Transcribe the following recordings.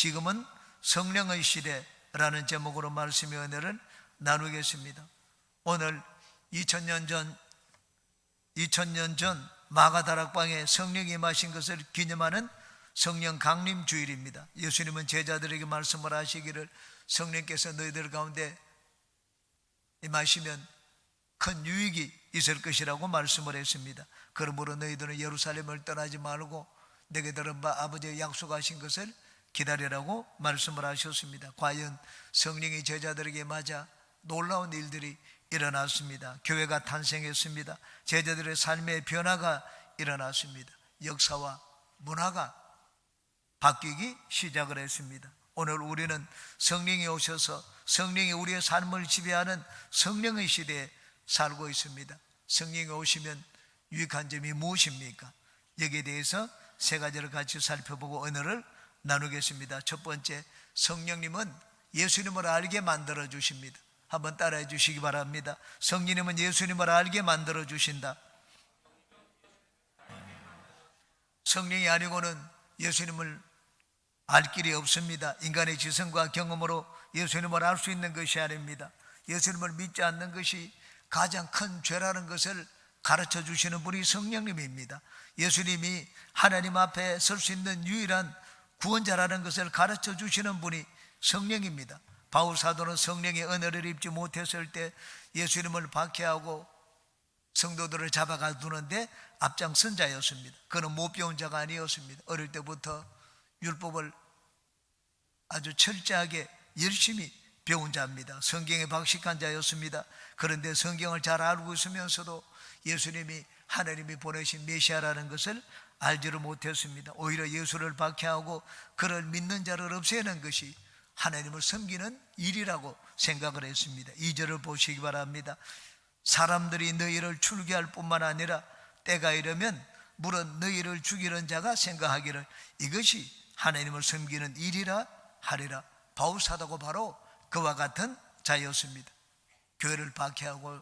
지금은 성령의 시대라는 제목으로 말씀의 은혜를 나누겠습니다. 오늘 2000년 전 마가다락방에 성령이 임하신 것을 기념하는 성령 강림 주일입니다. 예수님은 제자들에게 말씀을 하시기를 성령께서 너희들 가운데 임하시면 큰 유익이 있을 것이라고 말씀을 했습니다. 그러므로 너희들은 예루살렘을 떠나지 말고 내게 들은 바 아버지의 약속하신 것을 기다리라고 말씀을 하셨습니다. 과연 성령이 제자들에게 맞아 놀라운 일들이 일어났습니다. 교회가 탄생했습니다. 제자들의 삶의 변화가 일어났습니다. 역사와 문화가 바뀌기 시작을 했습니다. 오늘 우리는 성령이 오셔서 성령이 우리의 삶을 지배하는 성령의 시대에 살고 있습니다. 성령이 오시면 유익한 점이 무엇입니까? 여기에 대해서 세 가지를 같이 살펴보고 은혜를 나누겠습니다. 첫 번째, 성령님은 예수님을 알게 만들어 주십니다. 한번 따라해 주시기 바랍니다. 성령님은 예수님을 알게 만들어 주신다. 성령이 아니고는 예수님을 알 길이 없습니다. 인간의 지성과 경험으로 예수님을 알 수 있는 것이 아닙니다. 예수님을 믿지 않는 것이 가장 큰 죄라는 것을 가르쳐 주시는 분이 성령님입니다. 예수님이 하나님 앞에 설 수 있는 유일한 구원자라는 것을 가르쳐 주시는 분이 성령입니다. 바울 사도는 성령의 은혜를 입지 못했을 때 예수님을 박해하고 성도들을 잡아가 두는데 앞장선 자였습니다. 그는 못 배운 자가 아니었습니다. 어릴 때부터 율법을 아주 철저하게 열심히 배운 자입니다. 성경에 박식한 자였습니다. 그런데 성경을 잘 알고 있으면서도 예수님이 하나님이 보내신 메시아라는 것을 알지를 못했습니다. 오히려 예수를 박해하고 그를 믿는 자를 없애는 것이 하나님을 섬기는 일이라고 생각을 했습니다. 2절을 보시기 바랍니다. 사람들이 너희를 출교할 뿐만 아니라 때가 이르면 물은 너희를 죽이는 자가 생각하기를 이것이 하나님을 섬기는 일이라 하리라. 바울 사도가 바로 그와 같은 자였습니다. 교회를 박해하고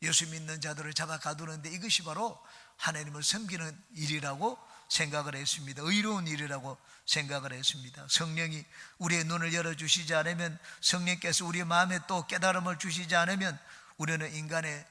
예수 믿는 자들을 잡아 가두는데 이것이 바로 하나님을 섬기는 일이라고 생각을 했습니다. 의로운 일이라고 생각을 했습니다. 성령이 우리의 눈을 열어주시지 않으면, 성령께서 우리의 마음에 또 깨달음을 주시지 않으면 우리는 인간의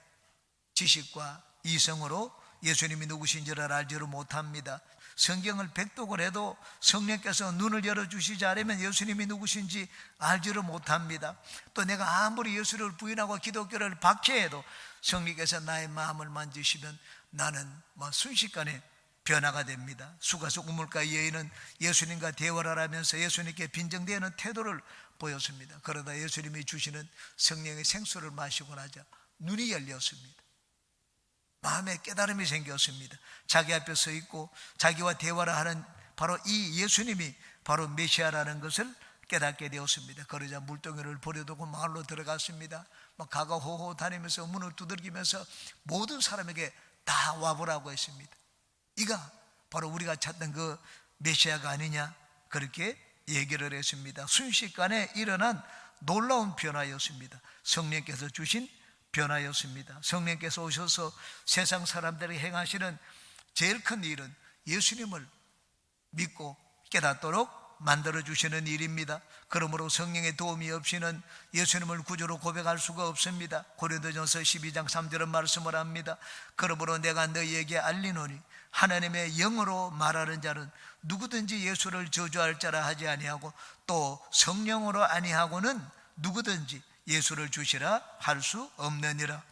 지식과 이성으로 예수님이 누구신지를 알지를 못합니다. 성경을 백독을 해도 성령께서 눈을 열어주시지 않으면 예수님이 누구신지 알지를 못합니다. 또 내가 아무리 예수를 부인하고 기독교를 박해해도 성령께서 나의 마음을 만지시면 나는 순식간에 변화가 됩니다. 수가속 우물가 여인은 예수님과 대화를 하면서 예수님께 빈정대는 태도를 보였습니다. 그러다 예수님이 주시는 성령의 생수를 마시고 나자 눈이 열렸습니다. 마음에 깨달음이 생겼습니다. 자기 앞에 서 있고 자기와 대화를 하는 바로 이 예수님이 바로 메시아라는 것을 깨닫게 되었습니다. 그러자 물동이를 버려두고 마을로 들어갔습니다. 막 가가호호 다니면서 문을 두들기면서 모든 사람에게 다 와보라고 했습니다. 이가 바로 우리가 찾던 그 메시아가 아니냐, 그렇게 얘기를 했습니다. 순식간에 일어난 놀라운 변화였습니다. 성령께서 주신 변화였습니다. 성령께서 오셔서 세상 사람들이 행하시는 제일 큰 일은 예수님을 믿고 깨닫도록 만들어주시는 일입니다. 그러므로 성령의 도움이 없이는 예수님을 구주로 고백할 수가 없습니다. 고린도전서 12장 3절은 말씀을 합니다. 그러므로 내가 너희에게 알리노니 하나님의 영으로 말하는 자는 누구든지 예수를 저주할 자라 하지 아니하고 또 성령으로 아니하고는 누구든지 예수를 주시라 할 수 없느니라.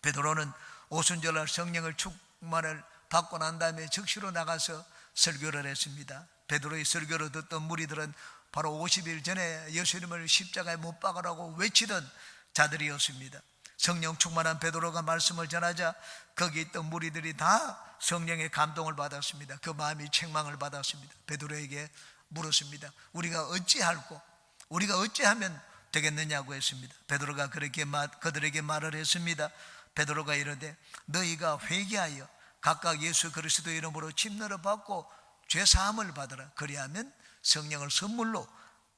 베드로는 오순절날 성령을 충만을 받고 난 다음에 즉시로 나가서 설교를 했습니다. 베드로의 설교를 듣던 무리들은 바로 50일 전에 예수님을 십자가에 못 박으라고 외치던 자들이었습니다. 성령 충만한 베드로가 말씀을 전하자 거기 있던 무리들이 다 성령의 감동을 받았습니다. 그 마음이 책망을 받았습니다. 베드로에게 물었습니다. 우리가 어찌할꼬? 우리가 어찌하면 되겠느냐고 했습니다. 베드로가 그렇게 그들에게 말을 했습니다. 베드로가 이르되 너희가 회개하여 각각 예수 그리스도의 이름으로 침례를 받고 죄사함을 받으라. 그리하면 성령을 선물로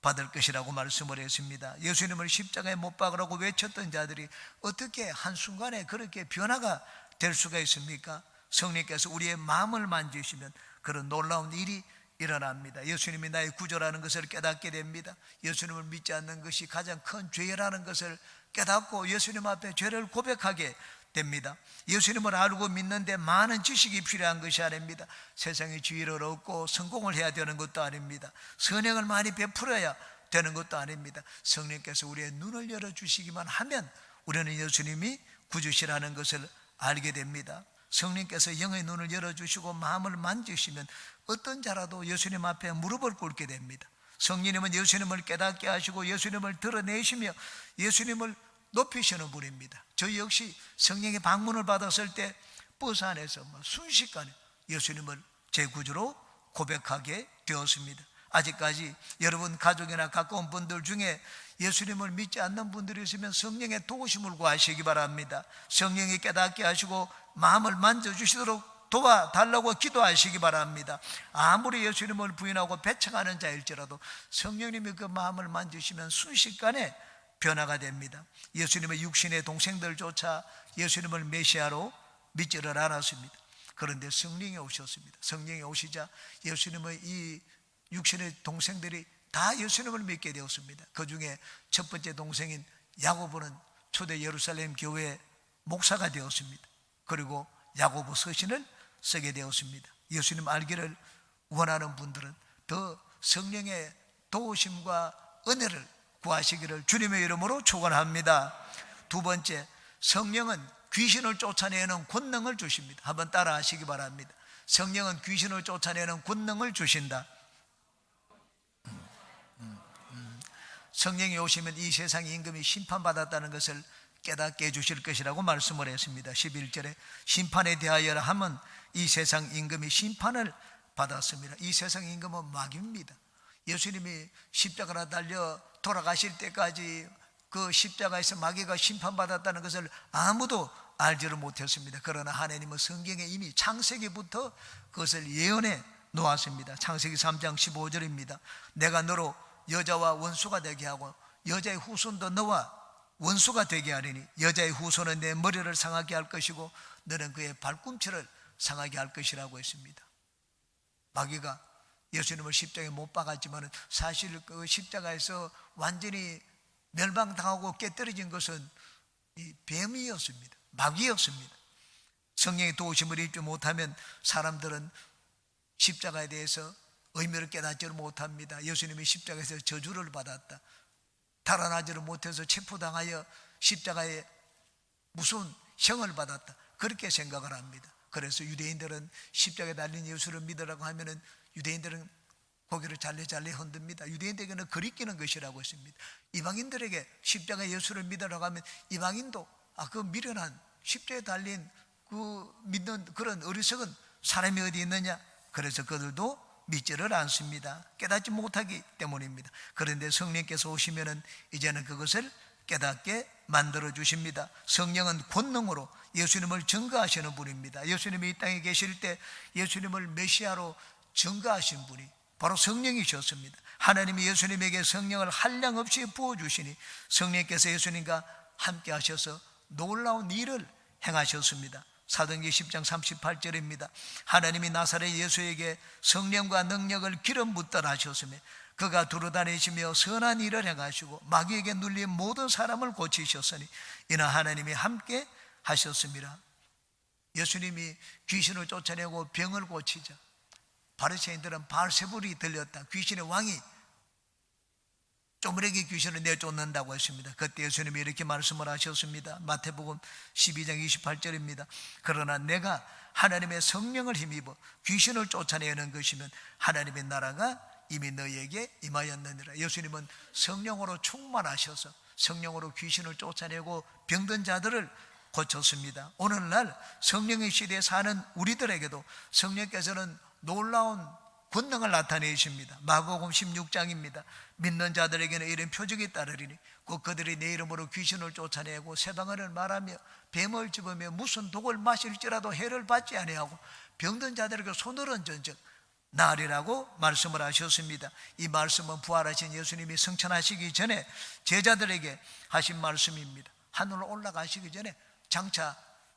받을 것이라고 말씀을 했습니다. 예수님을 십자가에 못 박으라고 외쳤던 자들이 어떻게 한순간에 그렇게 변화가 될 수가 있습니까? 성령께서 우리의 마음을 만지시면 그런 놀라운 일이 일어납니다. 예수님이 나의 구조라는 것을 깨닫게 됩니다. 예수님을 믿지 않는 것이 가장 큰 죄라는 것을 깨닫고 예수님 앞에 죄를 고백하게 됩니다. 예수님을 알고 믿는데 많은 지식이 필요한 것이 아닙니다. 세상의 지위를 얻고 성공을 해야 되는 것도 아닙니다. 선행을 많이 베풀어야 되는 것도 아닙니다. 성령께서 우리의 눈을 열어주시기만 하면 우리는 예수님이 구주시라는 것을 알게 됩니다. 성령께서 영의 눈을 열어주시고 마음을 만지시면 어떤 자라도 예수님 앞에 무릎을 꿇게 됩니다. 성령님은 예수님을 깨닫게 하시고 예수님을 드러내시며 예수님을 높이시는 분입니다. 저 역시 성령의 방문을 받았을 때 버스 안에서 순식간에 예수님을 제 구주로 고백하게 되었습니다. 아직까지 여러분 가족이나 가까운 분들 중에 예수님을 믿지 않는 분들이 있으면 성령의 도우심을 구하시기 바랍니다. 성령이 깨닫게 하시고 마음을 만져주시도록 도와달라고 기도하시기 바랍니다. 아무리 예수님을 부인하고 배척하는 자일지라도 성령님이 그 마음을 만지시면 순식간에 변화가 됩니다. 예수님의 육신의 동생들조차 예수님을 메시아로 믿지를 않았습니다. 그런데 성령이 오셨습니다. 성령이 오시자 예수님의 이 육신의 동생들이 다 예수님을 믿게 되었습니다. 그 중에 첫 번째 동생인 야고보는 초대 예루살렘 교회의 목사가 되었습니다. 그리고 야고보 서신을 쓰게 되었습니다. 예수님 알기를 원하는 분들은 더 성령의 도우심과 은혜를 구하시기를 주님의 이름으로 축원합니다. 두 번째, 성령은 귀신을 쫓아내는 권능을 주십니다. 한번 따라 하시기 바랍니다. 성령은 귀신을 쫓아내는 권능을 주신다. 성령이 오시면 이 세상 임금이 심판받았다는 것을 깨닫게 해주실 것이라고 말씀을 했습니다. 11절에 심판에 대하여 하면 이 세상 임금이 심판을 받았습니다. 이 세상 임금은 마귀입니다. 예수님이 십자가로 달려 돌아가실 때까지 그 십자가에서 마귀가 심판받았다는 것을 아무도 알지를 못했습니다. 그러나 하나님은 성경에 이미 창세기부터 그것을 예언해 놓았습니다. 창세기 3장 15절입니다. 내가 너로 여자와 원수가 되게 하고 여자의 후손도 너와 원수가 되게 하리니 여자의 후손은 내 머리를 상하게 할 것이고 너는 그의 발꿈치를 상하게 할 것이라고 했습니다. 마귀가 예수님을 십자가에 못 박았지만 사실 그 십자가에서 완전히 멸망당하고 깨뜨려진 것은 이 뱀이었습니다. 마귀였습니다. 성령의 도우심을 입지 못하면 사람들은 십자가에 대해서 의미를 깨닫지를 못합니다. 예수님이 십자가에서 저주를 받았다, 달아나지를 못해서 체포당하여 십자가에 무슨 형을 받았다, 그렇게 생각을 합니다. 그래서 유대인들은 십자가에 달린 예수를 믿으라고 하면은 유대인들은 고개를 잘래 흔듭니다. 유대인들에게는 거리끼는 것이라고 했습니다. 이방인들에게 십자가 예수를 믿으라고 하면 이방인도 그 미련한 십자가에 달린 그 믿는 그런 어리석은 사람이 어디 있느냐, 그래서 그들도 믿지를 않습니다. 깨닫지 못하기 때문입니다. 그런데 성령께서 오시면은 이제는 그것을 깨닫게 만들어 주십니다. 성령은 권능으로 예수님을 증거하시는 분입니다. 예수님이 이 땅에 계실 때 예수님을 메시아로 증거하신 분이 바로 성령이셨습니다. 하나님이 예수님에게 성령을 한량없이 부어주시니 성령께서 예수님과 함께 하셔서 놀라운 일을 행하셨습니다. 사도행전 10장 38절입니다. 하나님이 나사렛 예수에게 성령과 능력을 기름 붓더라 하셨으며 그가 두루다니시며 선한 일을 행하시고 마귀에게 눌린 모든 사람을 고치셨으니 이는 하나님이 함께 하셨습니다. 예수님이 귀신을 쫓아내고 병을 고치자 바리새인들은 바알세불이 들렸다, 귀신의 왕이 쪼무레기 귀신을 내쫓는다고 했습니다. 그때 예수님이 이렇게 말씀을 하셨습니다. 마태복음 12장 28절입니다. 그러나 내가 하나님의 성령을 힘입어 귀신을 쫓아내는 것이면 하나님의 나라가 이미 너희에게 임하였느니라. 예수님은 성령으로 충만하셔서 성령으로 귀신을 쫓아내고 병든 자들을 고쳤습니다. 오늘날 성령의 시대에 사는 우리들에게도 성령께서는 놀라운 권능을 나타내십니다. 마가복음 16장입니다. 믿는 자들에게는 이런 표적이 따르리니 곧 그들이 내 이름으로 귀신을 쫓아내고 새방언을 말하며 뱀을 집으며 무슨 독을 마실지라도 해를 받지 아니하고 병든 자들에게 손을 얹은즉 나으리라고 말씀을 하셨습니다. 이 말씀은 부활하신 예수님이 승천하시기 전에 제자들에게 하신 말씀입니다. 하늘로 올라가시기 전에 장차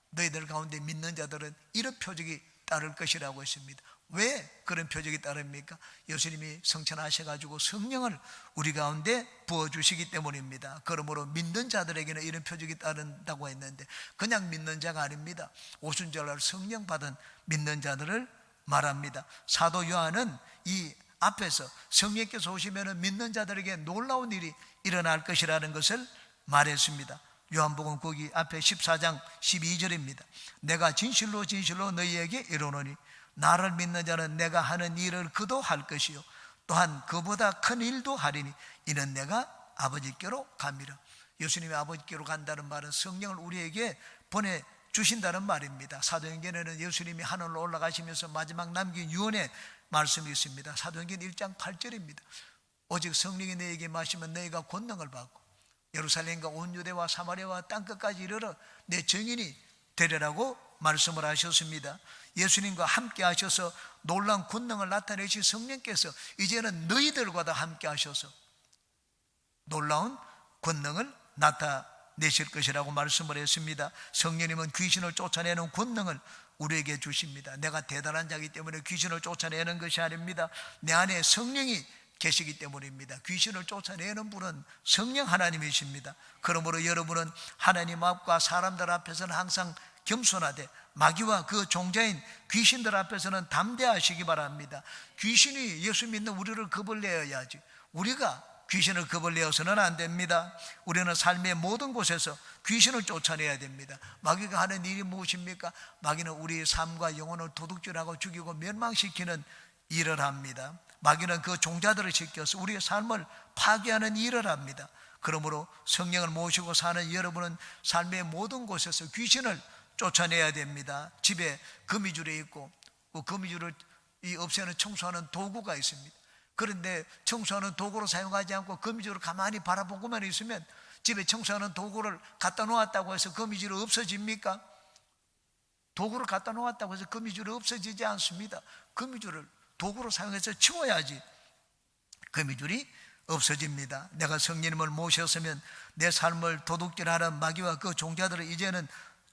너희들 가운데 믿는 자들은 이런 표적이 따를 것이라고 했습니다. 왜 그런 표적이 따릅니까? 예수님이 성천하셔가지고 성령을 우리 가운데 부어주시기 때문입니다. 그러므로 믿는 자들에게는 이런 표적이 따른다고 했는데 그냥 믿는 자가 아닙니다. 오순절날 성령 받은 믿는 자들을 말합니다. 사도 요한은 이 앞에서 성령께서 오시면 믿는 자들에게 놀라운 일이 일어날 것이라는 것을 말했습니다. 요한복음 거기 앞에 14장 12절입니다. 내가 진실로 진실로 너희에게 이르노니 나를 믿는 자는 내가 하는 일을 그도 할 것이요 또한 그보다 큰 일도 하리니 이는 내가 아버지께로 갑니다. 예수님이 아버지께로 간다는 말은 성령을 우리에게 보내주신다는 말입니다. 사도행전에는 예수님이 하늘로 올라가시면서 마지막 남긴 유언의 말씀이 있습니다. 사도행전 1장 8절입니다. 오직 성령이 너희에게 마시면 너희가 권능을 받고 예루살렘과 온 유대와 사마리아와 땅끝까지 이르러 내 증인이 되리라고 말씀을 하셨습니다. 예수님과 함께 하셔서 놀라운 권능을 나타내신 성령께서 이제는 너희들과도 함께 하셔서 놀라운 권능을 나타내실 것이라고 말씀을 했습니다. 성령님은 귀신을 쫓아내는 권능을 우리에게 주십니다. 내가 대단한 자이기 때문에 귀신을 쫓아내는 것이 아닙니다. 내 안에 성령이 계시기 때문입니다. 귀신을 쫓아내는 분은 성령 하나님이십니다. 그러므로 여러분은 하나님 앞과 사람들 앞에서는 항상 겸손하되 마귀와 그 종자인 귀신들 앞에서는 담대하시기 바랍니다. 귀신이 예수 믿는 우리를 겁을 내어야지 우리가 귀신을 겁을 내어서는 안 됩니다. 우리는 삶의 모든 곳에서 귀신을 쫓아내야 됩니다. 마귀가 하는 일이 무엇입니까? 마귀는 우리의 삶과 영혼을 도둑질하고 죽이고 멸망시키는 일을 합니다. 마귀는 그 종자들을 시켜서 우리의 삶을 파괴하는 일을 합니다. 그러므로 성령을 모시고 사는 여러분은 삶의 모든 곳에서 귀신을 쫓아내야 됩니다. 집에 거미줄이 있고 그 거미줄을 없애는 청소하는 도구가 있습니다. 그런데 청소하는 도구로 사용하지 않고 거미줄을 가만히 바라보고만 있으면 집에 청소하는 도구를 갖다 놓았다고 해서 거미줄이 없어집니까? 도구를 갖다 놓았다고 해서 거미줄이 없어지지 않습니다. 거미줄을 도구로 사용해서 치워야지 거미줄이 없어집니다. 내가 성령님을 모셨으면 내 삶을 도둑질하는 마귀와 그 종자들을 이제는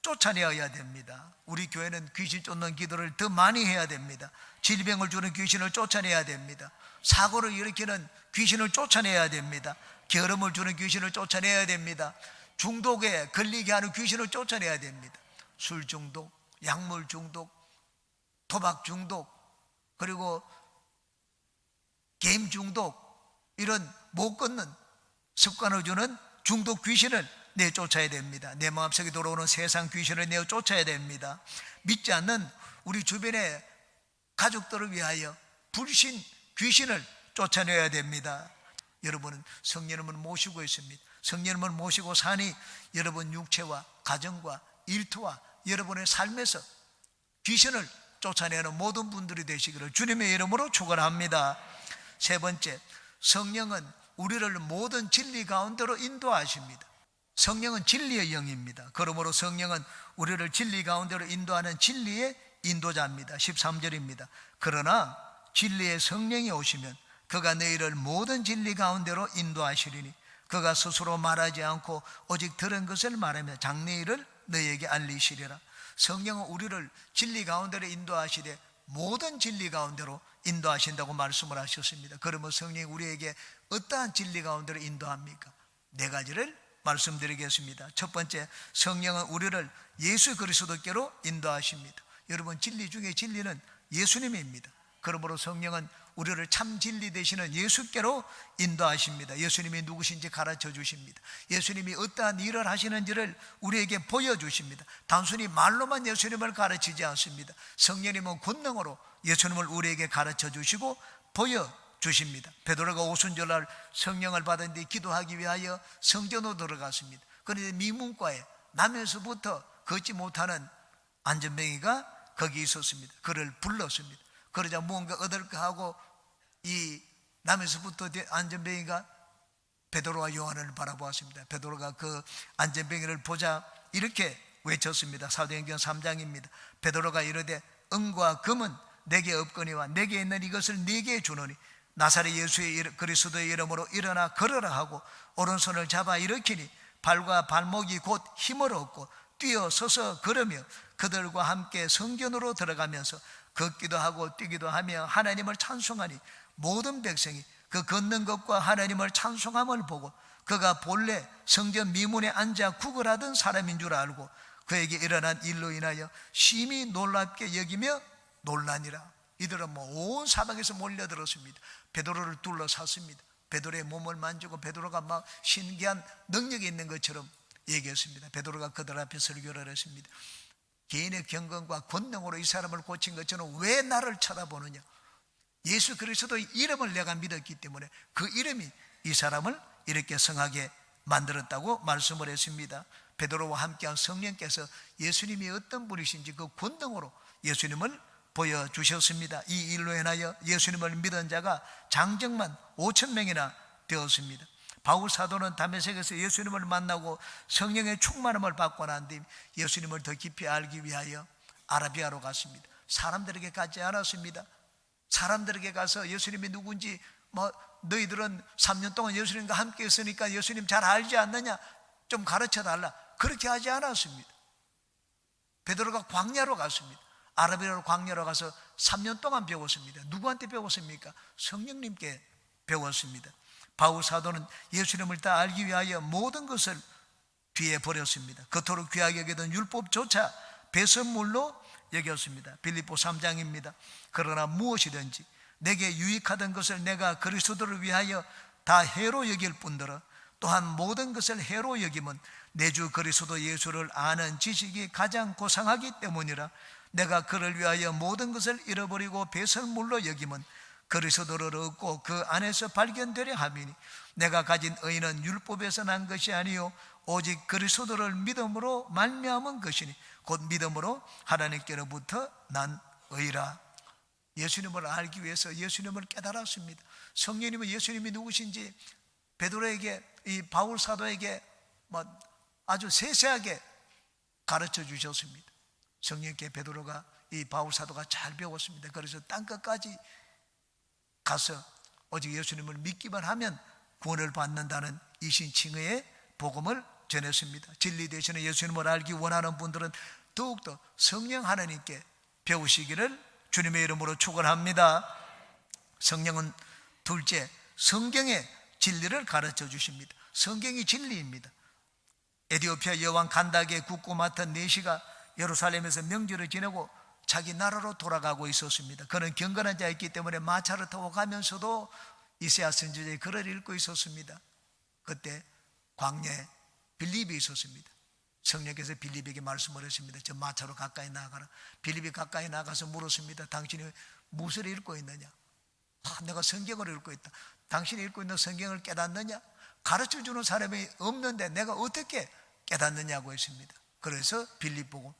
쫓아내어야 됩니다. 우리 교회는 귀신 쫓는 기도를 더 많이 해야 됩니다. 질병을 주는 귀신을 쫓아내야 됩니다. 사고를 일으키는 귀신을 쫓아내야 됩니다. 게으름을 주는 귀신을 쫓아내야 됩니다. 중독에 걸리게 하는 귀신을 쫓아내야 됩니다. 술 중독, 약물 중독, 도박 중독, 그리고 게임 중독, 이런 못 끊는 습관을 주는 중독 귀신을 내쫓아야 됩니다. 내 마음속에 돌아오는 세상 귀신을 내쫓아야 됩니다. 믿지 않는 우리 주변의 가족들을 위하여 불신 귀신을 쫓아내야 됩니다. 여러분은 성령님을 모시고 있습니다. 성령님을 모시고 사니 여러분 육체와 가정과 일터와 여러분의 삶에서 귀신을 쫓아내는 모든 분들이 되시기를 주님의 이름으로 축원합니다. 세 번째, 성령은 우리를 모든 진리 가운데로 인도하십니다. 성령은 진리의 영입니다. 그러므로 성령은 우리를 진리 가운데로 인도하는 진리의 인도자입니다. 13절입니다. 그러나 진리의 성령이 오시면 그가 너희를 모든 진리 가운데로 인도하시리니 그가 스스로 말하지 않고 오직 들은 것을 말하며 장래일을 너희에게 알리시리라. 성령은 우리를 진리 가운데로 인도하시되 모든 진리 가운데로 인도하신다고 말씀을 하셨습니다. 그러면 성령이 우리에게 어떠한 진리 가운데로 인도합니까? 네 가지를 말씀드리겠습니다. 첫 번째, 성령은 우리를 예수 그리스도께로 인도하십니다. 여러분, 진리 중에 진리는 예수님입니다. 그러므로 성령은 우리를 참 진리 되시는 예수께로 인도하십니다. 예수님이 누구신지 가르쳐 주십니다. 예수님이 어떠한 일을 하시는지를 우리에게 보여주십니다. 단순히 말로만 예수님을 가르치지 않습니다. 성령님은 권능으로 예수님을 우리에게 가르쳐 주시고 보여주십니다. 베드로가 오순절날 성령을 받은 뒤 기도하기 위하여 성전으로 들어갔습니다. 그런데 미문과에 남에서부터 걷지 못하는 안전뱅이가 거기 있었습니다. 그를 불렀습니다. 그러자 무언가 얻을까 하고 이 남에서부터 안전뱅이가 베드로와 요한을 바라보았습니다. 베드로가 그 안전뱅이를 보자 이렇게 외쳤습니다. 사도행전 3장입니다. 베드로가 이르되 은과 금은 내게 없거니와 내게 있는 이것을 네게 주노니 나사렛 예수의 그리스도의 이름으로 일어나 걸으라 하고 오른손을 잡아 일으키니 발과 발목이 곧 힘을 얻고 뛰어서서 걸으며 그들과 함께 성전으로 들어가면서 걷기도 하고 뛰기도 하며 하나님을 찬송하니 모든 백성이 그 걷는 것과 하나님을 찬송함을 보고 그가 본래 성전 미문에 앉아 구걸하던 사람인 줄 알고 그에게 일어난 일로 인하여 심히 놀랍게 여기며 놀라니라. 이들은 온 사방에서 몰려들었습니다. 베드로를 둘러쌌습니다. 베드로의 몸을 만지고 베드로가 막 신기한 능력이 있는 것처럼 얘기했습니다. 베드로가 그들 앞에 설교를 했습니다. 개인의 경건과 권능으로 이 사람을 고친 것처럼 왜 나를 쳐다보느냐. 예수 그리스도의 이름을 내가 믿었기 때문에 그 이름이 이 사람을 이렇게 성하게 만들었다고 말씀을 했습니다. 베드로와 함께한 성령께서 예수님이 어떤 분이신지 그 권능으로 예수님을 보여주셨습니다. 이 일로 인하여 예수님을 믿은 자가 장정만 5,000명이나 되었습니다. 바울 사도는 다메섹에서 예수님을 만나고 성령의 충만함을 받고 난 뒤 예수님을 더 깊이 알기 위하여 아라비아로 갔습니다. 사람들에게 가지 않았습니다. 사람들에게 가서 예수님이 누군지 너희들은 3년 동안 예수님과 함께 있으니까 예수님 잘 알지 않느냐, 좀 가르쳐 달라, 그렇게 하지 않았습니다. 베드로가 광야로 갔습니다. 아라비아로 광야로 가서 3년 동안 배웠습니다. 누구한테 배웠습니까? 성령님께 배웠습니다. 바울 사도는 예수님을 다 알기 위하여 모든 것을 뒤에 버렸습니다. 그토록 귀하게 여기던 율법조차 배설물로 여겼습니다. 빌립보 3장입니다. 그러나 무엇이든지 내게 유익하던 것을 내가 그리스도를 위하여 다 해로 여길 뿐더러 또한 모든 것을 해로 여김은 내 주 그리스도 예수를 아는 지식이 가장 고상하기 때문이라. 내가 그를 위하여 모든 것을 잃어버리고 배설물로 여김은 그리스도를 얻고 그 안에서 발견되려 함이니 내가 가진 의는 율법에서 난 것이 아니요 오직 그리스도를 믿음으로 말미암은 것이니 곧 믿음으로 하나님께로부터 난 의라. 예수님을 알기 위해서 예수님을 깨달았습니다. 성령님은 예수님이 누구신지 베드로에게, 이 바울 사도에게 아주 세세하게 가르쳐 주셨습니다. 성령께 베드로가, 이 바울 사도가 잘 배웠습니다. 그래서 땅끝까지 가서 오직 예수님을 믿기만 하면 구원을 받는다는 이신칭의의 복음을 전했습니다. 진리 대신에 예수님을 알기 원하는 분들은 더욱더 성령 하나님께 배우시기를 주님의 이름으로 축원합니다. 성령은 둘째, 성경의 진리를 가르쳐 주십니다. 성경이 진리입니다. 에티오피아 여왕 간다게 국고 맡은 네시가 예루살렘에서 명절을 지내고 자기 나라로 돌아가고 있었습니다. 그는 경건한 자였기 때문에 마차를 타고 가면서도 이사야 선지자의 글을 읽고 있었습니다. 그때 광야에 빌립이 있었습니다. 성령께서 빌립에게 말씀을 했습니다. 저 마차로 가까이 나가라. 빌립이 가까이 나가서 물었습니다. 당신이 무엇을 읽고 있느냐? 내가 성경을 읽고 있다. 당신이 읽고 있는 성경을 깨닫느냐? 가르쳐주는 사람이 없는데 내가 어떻게 깨닫느냐고 했습니다. 그래서 빌립 보고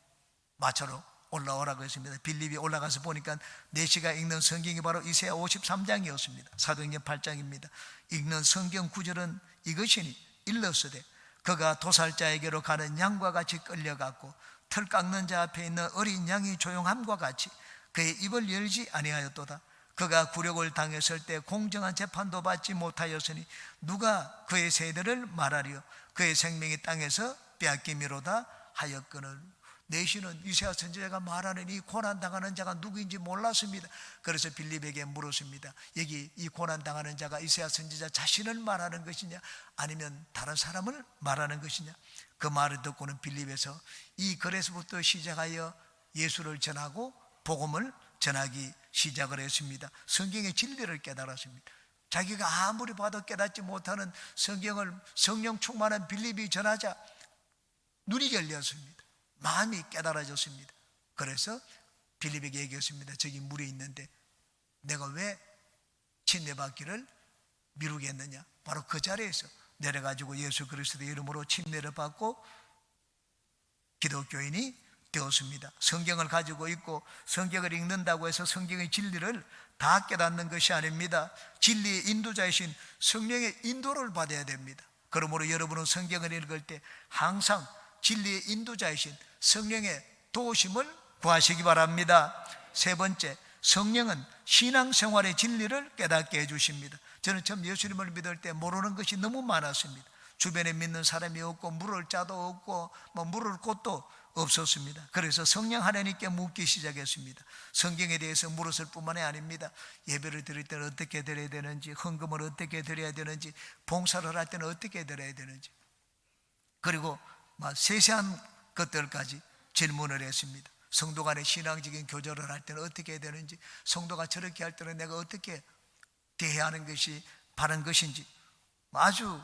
마차로 올라오라고 했습니다. 빌립이 올라가서 보니까 네시가 읽는 성경이 바로 이사야 53장이었습니다. 사도행전 8장입니다. 읽는 성경 구절은 이것이니 일렀으되 그가 도살자에게로 가는 양과 같이 끌려갔고 털 깎는 자 앞에 있는 어린 양이 조용함과 같이 그의 입을 열지 아니하였도다. 그가 굴욕을 당했을 때 공정한 재판도 받지 못하였으니 누가 그의 세대를 말하리요. 그의 생명이 땅에서 빼앗기미로다 하였거늘. 네시는 이사야 선지자가 말하는 이 고난당하는 자가 누구인지 몰랐습니다. 그래서 빌립에게 물었습니다. 여기 이 고난당하는 자가 이사야 선지자 자신을 말하는 것이냐 아니면 다른 사람을 말하는 것이냐. 그 말을 듣고는 빌립에서 이 글에서부터 시작하여 예수를 전하고 복음을 전하기 시작을 했습니다. 성경의 진리를 깨달았습니다. 자기가 아무리 봐도 깨닫지 못하는 성경을 성령 충만한 빌립이 전하자 눈이 열렸습니다. 마음이 깨달아졌습니다. 그래서 빌립에게 얘기했습니다. 저기 물이 있는데 내가 왜 침례받기를 미루겠느냐. 바로 그 자리에서 내려가지고 예수 그리스도의 이름으로 침례를 받고 기독교인이 되었습니다. 성경을 가지고 있고 성경을 읽는다고 해서 성경의 진리를 다 깨닫는 것이 아닙니다. 진리의 인도자이신 성령의 인도를 받아야 됩니다. 그러므로 여러분은 성경을 읽을 때 항상 진리의 인도자이신 성령의 도우심을 구하시기 바랍니다. 세 번째, 성령은 신앙생활의 진리를 깨닫게 해주십니다. 저는 처음 예수님을 믿을 때 모르는 것이 너무 많았습니다. 주변에 믿는 사람이 없고 물을 자도 없고 물을 곳도 없었습니다. 그래서 성령 하나님께 묻기 시작했습니다. 성경에 대해서 물었을 뿐만이 아닙니다. 예배를 드릴 때는 어떻게 드려야 되는지, 헌금을 어떻게 드려야 되는지, 봉사를 할 때는 어떻게 드려야 되는지, 그리고 세세한 것들까지 질문을 했습니다. 성도 간의 신앙적인 교제를 할 때는 어떻게 해야 되는지, 성도가 저렇게 할 때는 내가 어떻게 대해야 하는 것이 바른 것인지, 아주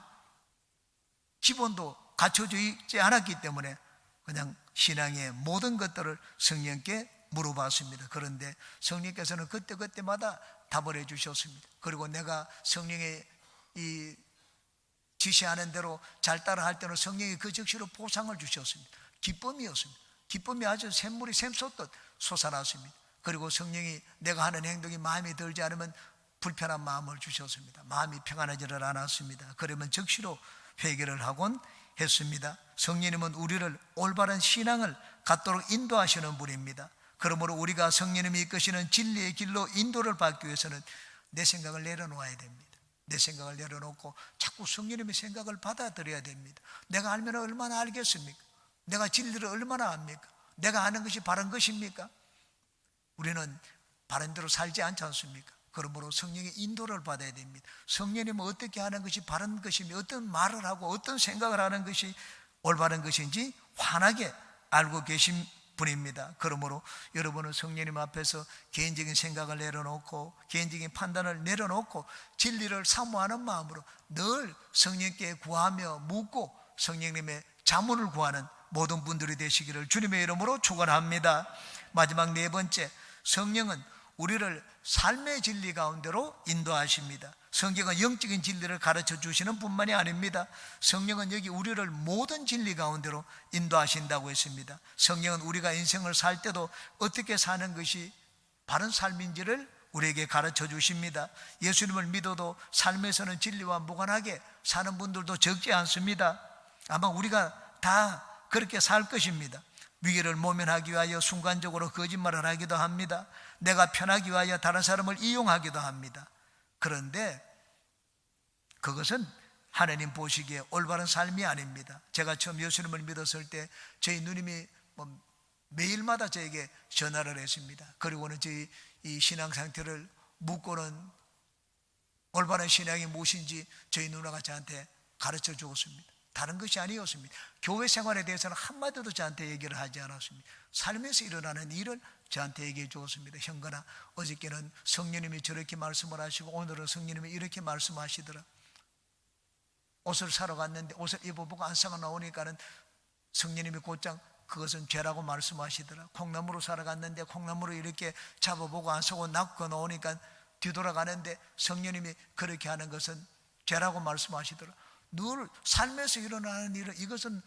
기본도 갖춰져 있지 않았기 때문에 그냥 신앙의 모든 것들을 성령께 물어봤습니다. 그런데 성령께서는 그때마다 답을 해 주셨습니다. 그리고 내가 성령의 이 지시하는 대로 잘 따라 할 때는 성령이 그 즉시로 보상을 주셨습니다. 기쁨이었습니다. 기쁨이 아주 샘물이 샘솟듯 솟아났습니다. 그리고 성령이 내가 하는 행동이 마음에 들지 않으면 불편한 마음을 주셨습니다. 마음이 평안하지를 않았습니다. 그러면 즉시로 회개를 하곤 했습니다. 성령님은 우리를 올바른 신앙을 갖도록 인도하시는 분입니다. 그러므로 우리가 성령님이 이끄시는 진리의 길로 인도를 받기 위해서는 내 생각을 내려놓아야 됩니다. 내 생각을 내려놓고 자꾸 성령님의 생각을 받아들여야 됩니다. 내가 알면 얼마나 알겠습니까? 내가 진리를 얼마나 압니까? 내가 아는 것이 바른 것입니까? 우리는 바른 대로 살지 않지 않습니까? 그러므로 성령의 인도를 받아야 됩니다. 성령님은 어떻게 하는 것이 바른 것이며 어떤 말을 하고 어떤 생각을 하는 것이 올바른 것인지 환하게 알고 계신 분입니다. 그러므로 여러분은 성령님 앞에서 개인적인 생각을 내려놓고 개인적인 판단을 내려놓고 진리를 사모하는 마음으로 늘 성령께 구하며 묻고 성령님의 자문을 구하는 모든 분들이 되시기를 주님의 이름으로 축원합니다. 마지막 네 번째, 성령은 우리를 삶의 진리 가운데로 인도하십니다. 성경은 영적인 진리를 가르쳐 주시는 뿐만이 아닙니다. 성령은 여기 우리를 모든 진리 가운데로 인도하신다고 했습니다. 성령은 우리가 인생을 살 때도 어떻게 사는 것이 바른 삶인지를 우리에게 가르쳐 주십니다. 예수님을 믿어도 삶에서는 진리와 무관하게 사는 분들도 적지 않습니다. 아마 우리가 다 그렇게 살 것입니다. 위기를 모면하기 위하여 순간적으로 거짓말을 하기도 합니다. 내가 편하기 위하여 다른 사람을 이용하기도 합니다. 그런데 그것은 하나님 보시기에 올바른 삶이 아닙니다. 제가 처음 예수님을 믿었을 때 저희 누님이 매일마다 저에게 전화를 했습니다. 그리고는 저희 이 신앙 상태를 묻고는 올바른 신앙이 무엇인지 저희 누나가 저한테 가르쳐 주었습니다. 다른 것이 아니었습니다. 교회 생활에 대해서는 한마디도 저한테 얘기를 하지 않았습니다. 삶에서 일어나는 일을 저한테 얘기해 주었습니다. 형건아, 어저께는 성령님이 저렇게 말씀을 하시고 오늘은 성령님이 이렇게 말씀하시더라. 옷을 사러 갔는데 옷을 입어보고 안사가 나오니까는 성령님이 곧장 그것은 죄라고 말씀하시더라. 콩나물을 사러 갔는데 콩나물을 이렇게 잡아보고 안 사고 낚고 나오니까 뒤돌아가는데 성령님이 그렇게 하는 것은 죄라고 말씀하시더라. 늘 삶에서 일어나는 일은 이것은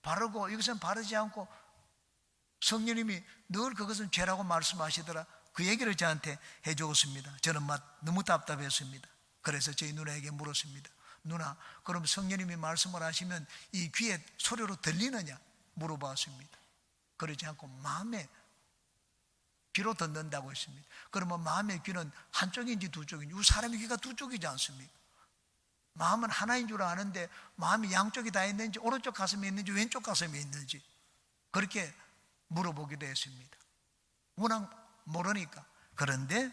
바르고 이것은 바르지 않고 성령님이 늘 그것은 죄라고 말씀하시더라. 그 얘기를 저한테 해주었습니다. 저는 너무 답답했습니다. 그래서 저희 누나에게 물었습니다. 누나, 그럼 성령님이 말씀을 하시면 이 귀에 소리로 들리느냐 물어봤습니다. 그러지 않고 마음에 귀로 듣는다고 했습니다. 그러면 마음의 귀는 한쪽인지 두 쪽인지, 우리 사람의 귀가 두 쪽이지 않습니까? 마음은 하나인 줄 아는데 마음이 양쪽이 다 있는지 오른쪽 가슴에 있는지 왼쪽 가슴에 있는지 그렇게 물어보기도 했습니다. 워낙 모르니까. 그런데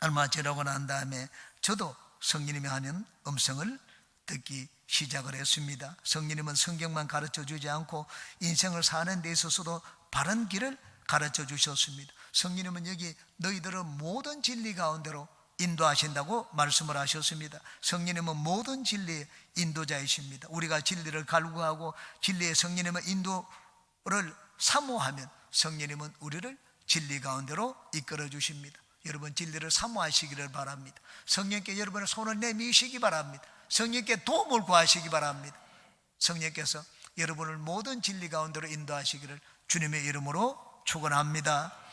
얼마 지나고 난 다음에 저도 성령님이 하는 음성을 듣기 시작을 했습니다. 성령님은 성경만 가르쳐 주지 않고 인생을 사는 데 있어서도 바른 길을 가르쳐 주셨습니다. 성령님은 여기 너희들은 모든 진리 가운데로 인도하신다고 말씀을 하셨습니다. 성령님은 모든 진리의 인도자이십니다. 우리가 진리를 갈구하고 진리의 성령님의 인도를 사모하면 성령님은 우리를 진리 가운데로 이끌어 주십니다. 여러분 진리를 사모하시기를 바랍니다. 성령께 여러분의 손을 내미시기 바랍니다. 성령께 도움을 구하시기 바랍니다. 성령께서 여러분을 모든 진리 가운데로 인도하시기를 주님의 이름으로 축원합니다.